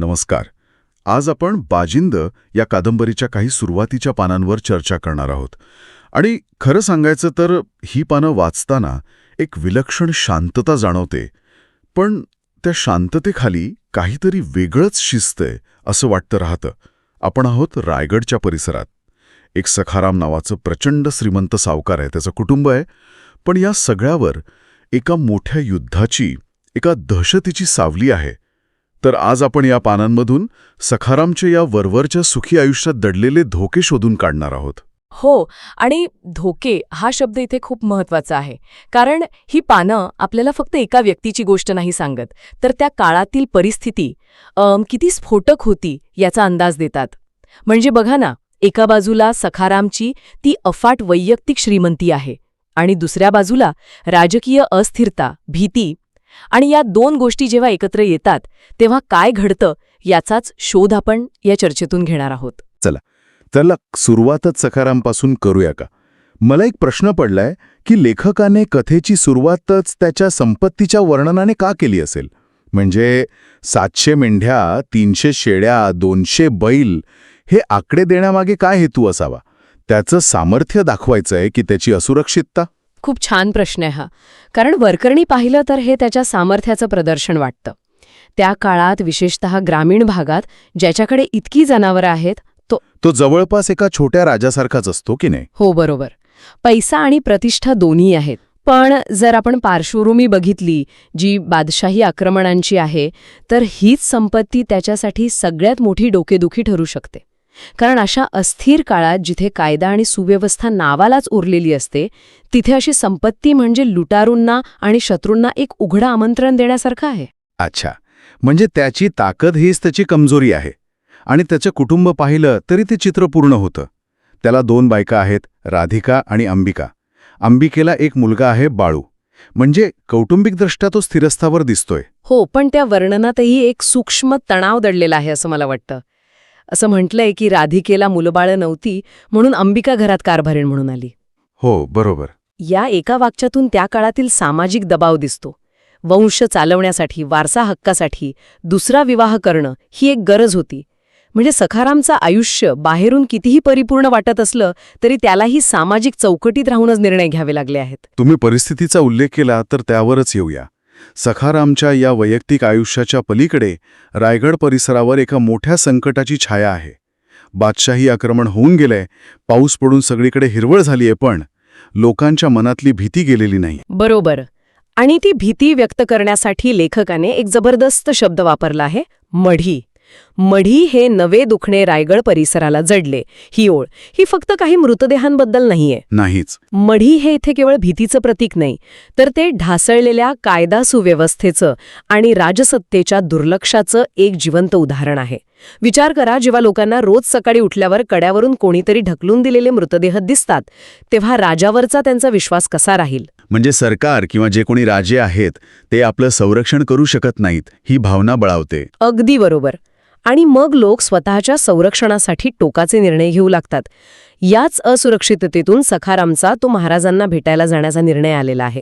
नमस्कार. आज आपण बाजिंद या कादंबरीच्या काही सुरुवातीच्या पानांवर चर्चा करणार आहोत. आणि खरं सांगायचं तर ही पानं वाचताना एक विलक्षण शांतता जाणवते. पण त्या शांततेखाली काहीतरी वेगळंच शिजतंय असं वाटतं राहतं. आपण आहोत रायगडच्या परिसरात. एक सखाराम नावाचं प्रचंड श्रीमंत सावकार आहे, त्याचं कुटुंब आहे. पण या सगळ्यावर एका मोठ्या युद्धाची, एका दहशतीची सावली आहे. तर आज आपण या पानांमधून सखारामच्या या वरवरच्या सुखी आयुष्यात दडलेले धोके शोधून काढणार आहोत. हो, आणि धोके हा शब्द इथे खूप महत्वाचा आहे. कारण ही पानं आपल्याला फक्त एका व्यक्तीची गोष्ट नाही सांगत, तर त्या काळातील परिस्थिती किती स्फोटक होती याचा अंदाज देतात. म्हणजे बघा ना, एका बाजूला सखारामची ती अफाट वैयक्तिक श्रीमंती आहे आणि दुसऱ्या बाजूला राजकीय अस्थिरता, भीती. आणि या दोन गोष्टी जेव्हा एकत्र येतात तेव्हा काय घडतं याचाच शोध आपण या चर्चेतून घेणार आहोत. चला सुरुवातच सखारामपासून करूया का? मला एक प्रश्न पडलाय की लेखकाने कथेची सुरुवातच त्याच्या संपत्तीच्या वर्णनाने का केली असेल? म्हणजे 700 मेंढ्या, 300 शेळ्या, 200 बैल हे आकडे देण्यामागे काय हेतू असावा? त्याचं सामर्थ्य दाखवायचंय की त्याची असुरक्षितता? खूप छान प्रश्न आहे हा. कारण वरकरणी पाहिलं तर हे त्याच्या सामर्थ्याचं प्रदर्शन वाटतं. त्या काळात विशेषतः ग्रामीण भागात ज्याच्याकडे इतकी जनावरं आहेत तो जवळपास एका छोट्या राजासारखाच असतो की नाही? हो, बरोबर. पैसा आणि प्रतिष्ठा दोन्ही आहेत. पण जर आपण पार्श्वभूमी बघितली जी बादशाही आक्रमणांची आहे, तर हीच संपत्ती त्याच्यासाठी सगळ्यात मोठी डोकेदुखी ठरू शकते. कारण अशा अस्थिर काळात जिथे कायदा आणि सुव्यवस्था नावालाच उरलेली असते, तिथे अशी संपत्ती म्हणजे लुटारूंना आणि शत्रूंना एक उघडं आमंत्रण देण्यासारखं आहे. अच्छा, म्हणजे त्याची ताकद हीच त्याची कमजोरी आहे. आणि त्याचं कुटुंब पाहिलं तरी ते चित्र पूर्ण होतं. त्याला 2 बायका आहेत, राधिका आणि अंबिका. अंबिकेला एक मुलगा आहे, बाळू. म्हणजे कौटुंबिकदृष्ट्या तो स्थिरस्थावर दिसतोय. हो, पण त्या वर्णनातही एक सूक्ष्म तणाव दडलेला आहे असं मला वाटतं. असं म्हटलंय की राधिकेला मुलंबाळं नव्हती म्हणून अंबिका घरात कारभारीण म्हणून आली. हो, बरोबर. या एका वाक्यातून त्या काळातील सामाजिक दबाव दिसतो. वंश चालवण्यासाठी, वारसा हक्कासाठी दुसरा विवाह करणं ही एक गरज होती. म्हणजे सखारामचं आयुष्य बाहेरून कितीही परिपूर्ण वाटत असलं तरी त्यालाही सामाजिक चौकटीत राहूनच निर्णय घ्यावे लागले आहेत. तुम्ही परिस्थितीचा उल्लेख केला तर त्यावरच येऊया. सखारामच्या या वैयक्तिक आयुष्याच्या पलीकडे रायगड परिसरावर एका मोठ्या संकटाची छाया आहे. बादशाही आक्रमण होऊन गेलंय, पाऊस पडून सगळीकडे हिरवळ झालीये, पण लोकांच्या मनातली भीती गेलेली नाही. बरोबर. आणि ती भीती व्यक्त करण्यासाठी लेखकाने एक जबरदस्त शब्द वापरला आहे, मढी. मढी हे नवे दुखणे रायगड परिसराला जडले. ही ओळ ही फक्त काही मृतदेहांबद्दल नाहीच. मढी हे इथे केवळ भीतीचं प्रतीक नाही, तर ते ढासळलेल्या कायदा सुव्यवस्थेचं आणि राजसत्तेच्या दुर्लक्षाचं एक जिवंत उदाहरण आहे. विचार करा, जेव्हा लोकांना रोज सकाळी उठल्यावर कड्यावरून कोणीतरी ढकलून दिलेले मृतदेह दिसतात तेव्हा राजावरचा त्यांचा विश्वास कसा राहील? म्हणजे सरकार किंवा जे कोणी राजे आहेत ते आपलं संरक्षण करू शकत नाहीत ही भावना बळावते. अगदी बरोबर. आणि मग लोक स्वतःच्या संरक्षणासाठी टोकाचे निर्णय घेऊ लागतात. याच असुरक्षिततेतून सखारामचा तो महाराजांना भेटायला जाण्याचा निर्णय आलेला आहे.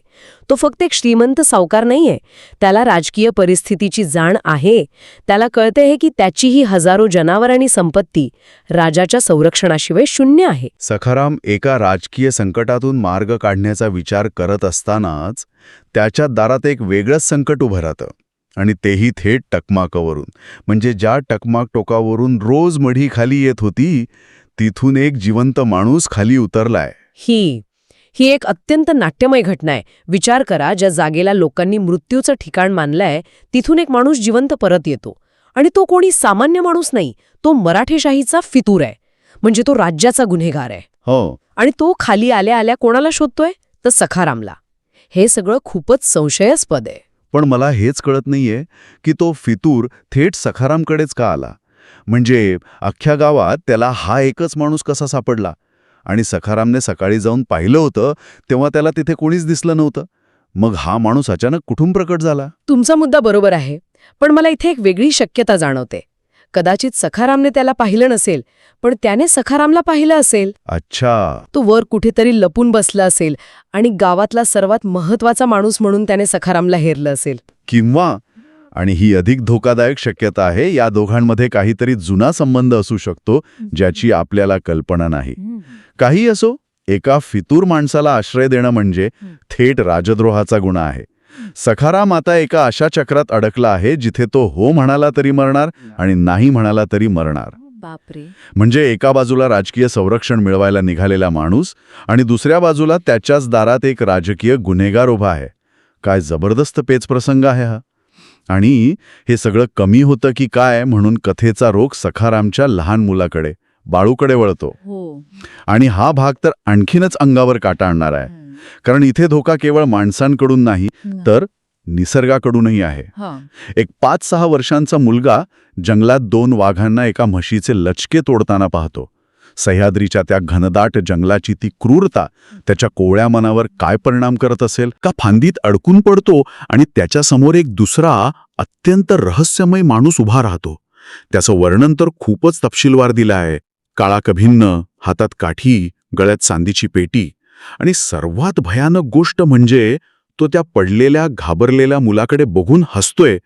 तो फक्त एक श्रीमंत सावकार नाहीये, त्याला राजकीय परिस्थितीची जाण आहे. त्याला कळते आहे की त्याचीही हजारो जनावर आणि संपत्ती राजाच्या संरक्षणाशिवाय शून्य आहे. सखाराम एका राजकीय संकटातून मार्ग काढण्याचा विचार करत असतानाच त्याच्या दारात एक वेगळंच संकट उभं राहतं. आणि तेही थेट टकमाकावरून. म्हणजे ज्या टकमाक टोकावरून रोज मढी खाली येत होती तिथून एक जिवंत माणूस खाली उतरलाय. ही एक अत्यंत नाट्यमय घटना आहे. विचार करा, ज्या जागेला लोकांनी मृत्यूचं ठिकाण मानलंय तिथून एक माणूस जिवंत परत येतो. आणि तो कोणी सामान्य माणूस नाही, तो मराठेशाहीचा फितूर आहे. म्हणजे तो राज्याचा गुन्हेगार आहे. हो. आणि तो खाली आल्या आल्या कोणाला शोधतोय? तर सखारामला. हे सगळं खूपच संशयास्पद आहे. पण मला हेच कळत नाहीये की तो फितूर थेट सखारामकडेच का आला? म्हणजे अख्ख्या गावात त्याला हा एकच माणूस कसा सापडला? आणि सखारामने सकाळी जाऊन पाहिलं होतं तेव्हा त्याला तिथे कोणीच दिसलं नव्हतं. मग हा माणूस अचानक कुठून प्रकट झाला? तुमचा मुद्दा बरोबर आहे, पण मला इथे एक वेगळी शक्यता जाणवते. कदाचित सखारामने त्याला पाहिलं नसेल, पण त्याने सखारामला पाहिलं असेल. अच्छा. तो वर कुठेतरी लपून बसला असेल आणि गावातला सर्वात महत्वाचा माणूस म्हणून त्याने सखारामला हेरलं असेल. किंवा आणि ही अधिक धोकादायक शक्यता आहे. या दोघांमध्ये काहीतरी जुना संबंध असू शकतो ज्याची आपल्याला कल्पना नाही. काही असो, एका फितूर माणसाला आश्रय देणं म्हणजे थेट राजद्रोहाचा गुन्हा आहे. सखाराम आता एका अशा चक्रात अडकला आहे जिथे तो हो म्हणाला तरी मरणार आणि नाही म्हणाला तरी मरणार. बापरे. म्हणजे एका बाजूला राजकीय संरक्षण मिळवायला निघालेला माणूस आणि दुसऱ्या बाजूला त्याच्याच दारात एक राजकीय गुन्हेगार उभा आहे. काय जबरदस्त पेचप्रसंग आहे हा. आणि हे सगळं कमी होतं की काय म्हणून कथेचा रोख सखारामच्या लहान मुलाकडे, बाळूकडे वळतो. आणि हा भाग तर आणखीनच अंगावर काटा आणणार आहे. कारण इथे धोका केवळ माणसांकडून नाही तर निसर्गाकडूनही आहे. एक 5-6 वर्षांचा मुलगा जंगलात 2 वाघांना एका म्हशीचे लचके तोडताना पाहतो. सह्याद्रीच्या त्या घनदाट जंगलाची ती क्रूरता त्याच्या कोवळ्या मनावर काय परिणाम करत असेल. का फांदीत अडकून पडतो आणि त्याच्यासमोर एक दुसरा अत्यंत रहस्यमय माणूस उभा राहतो. त्याचं वर्णन तर खूपच तपशीलवार दिलं आहे. काळा कभिन्न, हातात काठी, गळ्यात चांदीची पेटी. आणि सर्वात भयानक गोष्ट म्हणजे तो त्या पडलेल्या घाबरलेल्या मुलाकडे बघून हसतोय.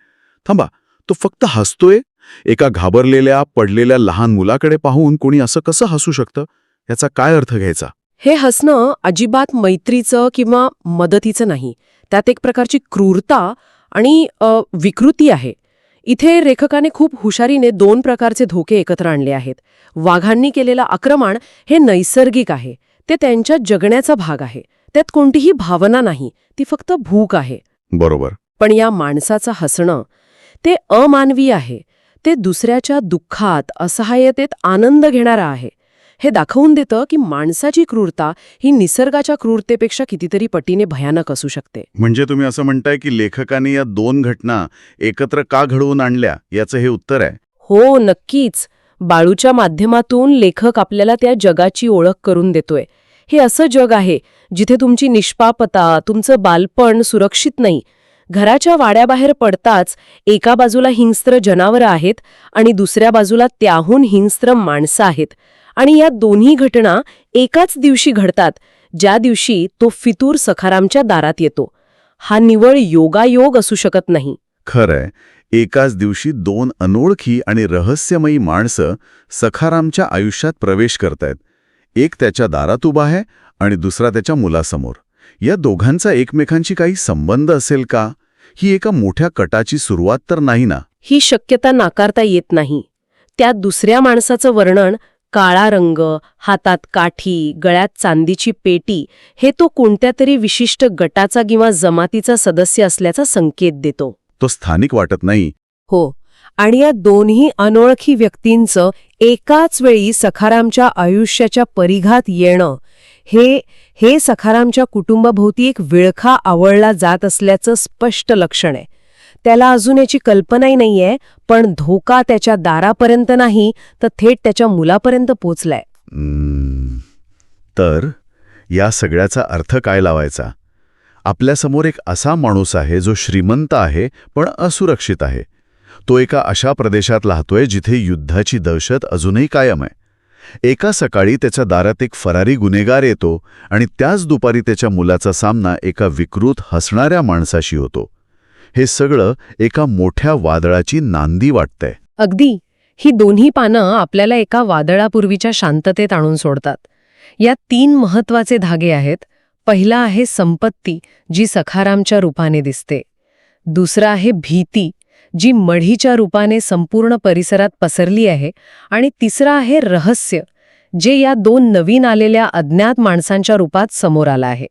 थांबा, तो फक्त हसतोय? एका घाबरलेल्या पडलेल्या लहान मुलाकडे पाहून कोणी असं कसं हसू शकतं? याचा काय अर्थ घ्यायचा? हे हसणं अजिबात मैत्रीचं किंवा मदतीचं नाही. त्यात एक प्रकारची क्रूरता आणि विकृती आहे. इथे लेखकाने खूप हुशारीने 2 प्रकारचे धोके एकत्र आणले आहेत. वाघांनी केलेलं आक्रमण हे नैसर्गिक आहे. ते त्यांच्या जगण्याचा भाग आहे. त्यात कोणतीही भावना नाही, ती फक्त भूक आहे. बरोबर. पण या माणसाचं हसणं ते अमानवी आहे. ते दुसऱ्याच्या दुःखात, असहाय्यतेत आनंद घेणारा आहे. हे दाखवून देतं की माणसाची क्रूरता ही निसर्गाच्या क्रूरतेपेक्षा कितीतरी पटीने भयानक असू शकते. म्हणजे तुम्ही असं म्हणताय की लेखकाने या 2 घटना एकत्र का घडवून आणल्या याचं हे उत्तर आहे? हो, नक्कीच. बाळूच्या माध्यमातून लेखक आपल्याला त्या जगाची ओळख करून देतोय. हे असं जग आहे जिथे तुमची निष्पापता, तुमचं बालपण सुरक्षित नाही. घराच्या वाड्याबाहेर पडताच एका बाजूला हिंस्त्र जनावरं आहेत आणि दुसऱ्या बाजूला त्याहून हिंस्त्र माणसं आहेत. आणि या दोन्ही घटना एकाच दिवशी घडतात, ज्या दिवशी तो फितूर सखारामच्या दारात येतो. हा निव्वळ योगायोग असू शकत नाही. खरंय, एकाच दिवशी 2 अनोळखी आणि रहस्यमयी माणसं सखारामच्या आयुष्यात प्रवेश करतायत. एक त्याच्या दारात उभा आहे आणि दुसरा त्याच्या मुलासमोर. या दोघांचा एकमेकांशी काही संबंध असेल का? ही एका मोठ्या कटाची सुरुवात तर नाही ना? ही शक्यता नाकारता येत नाही. त्या दुसऱ्या माणसाचं वर्णन, काळा रंग, हातात काठी, गळ्यात चांदीची पेटी, हे तो कोणत्या तरी विशिष्ट गटाचा किंवा जमातीचा सदस्य असल्याचा संकेत देतो. तो स्थानिक वाटत नाही. हो, आणि या दोन्ही अनोळखी व्यक्तींचं एकाच वेळी सखारामच्या आयुष्याच्या परिघात येणं हे सखारामच्या कुटुंबाभोवती एक विळखा आवळला जात असल्याचं स्पष्ट लक्षण आहे. त्याला अजून याची कल्पनाही नाहीये, पण धोका त्याच्या दारापर्यंत नाही तर थेट त्याच्या मुलापर्यंत पोचलाय. तर या सगळ्याचा अर्थ काय लावायचा? आपल्यासमोर एक असा माणूस आहे जो श्रीमंत आहे पण असुरक्षित आहे. तो एका अशा प्रदेशात राहतोय जिथे युद्धाची दहशत अजूनही कायम आहे. एका सकाळी त्याच्या दारात एक फरारी गुन्हेगार येतो आणि त्याच दुपारी त्याच्या मुलाचा सामना एका विकृत हसणाऱ्या माणसाशी होतो. हे सगळं एका मोठ्या वादळाची नांदी वाटतंय. अगदी. ही दोन्ही पानं आपल्याला एका वादळापूर्वीच्या शांततेत आणून सोडतात. यात 3 महत्वाचे धागे आहेत. पहिला आहे संपत्ती, जी सखारामच्या रूपाने दिसते. दुसरा आहे भीती, जी मढीच्या रूपाने संपूर्ण परिसरात पसरली आहे. आणि तिसरा आहे रहस्य, जे या 2 नवीन आलेल्या अज्ञात माणसांच्या रूपात समोर आलं आहे.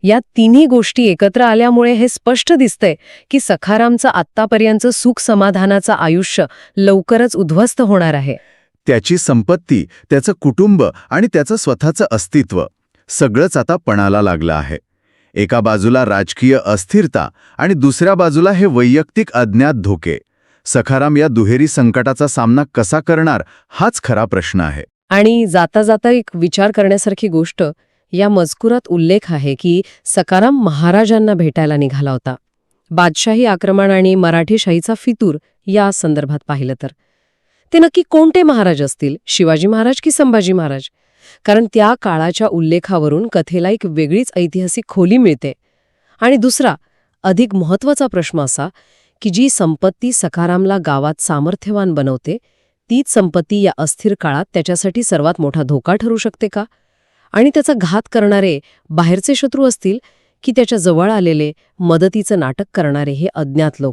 या तिन्ही गोष्टी एकत्र आल्यामुळे हे स्पष्ट दिसतंय की सखारामचं आत्तापर्यंतचं सुख समाधानाचं आयुष्य लवकरच उद्ध्वस्त होणार आहे. त्याची संपत्ती, त्याचं कुटुंब आणि त्याचं स्वतःचं अस्तित्व सगळंच आता पणाला लागलं आहे. एका बाजूला राजकीय अस्थिरता आणि दुसऱ्या बाजूला हे वैयक्तिक अज्ञात धोके. सखाराम या दुहेरी संकटाचा सामना कसा करणार हाच खरा प्रश्न आहे. आणि जाता जाता एक विचार करण्यासारखी गोष्ट या मजकुरात उल्लेख आहे की सखाराम महाराजांना भेटायला निघाला होता. बादशाही आक्रमण आणि मराठी शाहीचा फितूर या संदर्भात पाहिलं तर ते नक्की कोणते महाराज असतील, शिवाजी महाराज की संभाजी महाराज? कारण त्या काळाच्या उल्लेखावरून कथेला एक वेगळीच ऐतिहासिक खोली मिळते. आणि दुसरा अधिक महत्त्वाचा प्रश्न असा की जी संपत्ती सखारामला गावात सामर्थ्यवान बनवते तीच संपत्ती या अस्थिर काळात त्याच्यासाठी सर्वात मोठा धोका ठरू शकते का? आणि त्याचा घात करणारे बाहेरचे शत्रू असतील की त्याच्या जवळ आलेले मदतीचं नाटक करणारे हे अज्ञात लोक?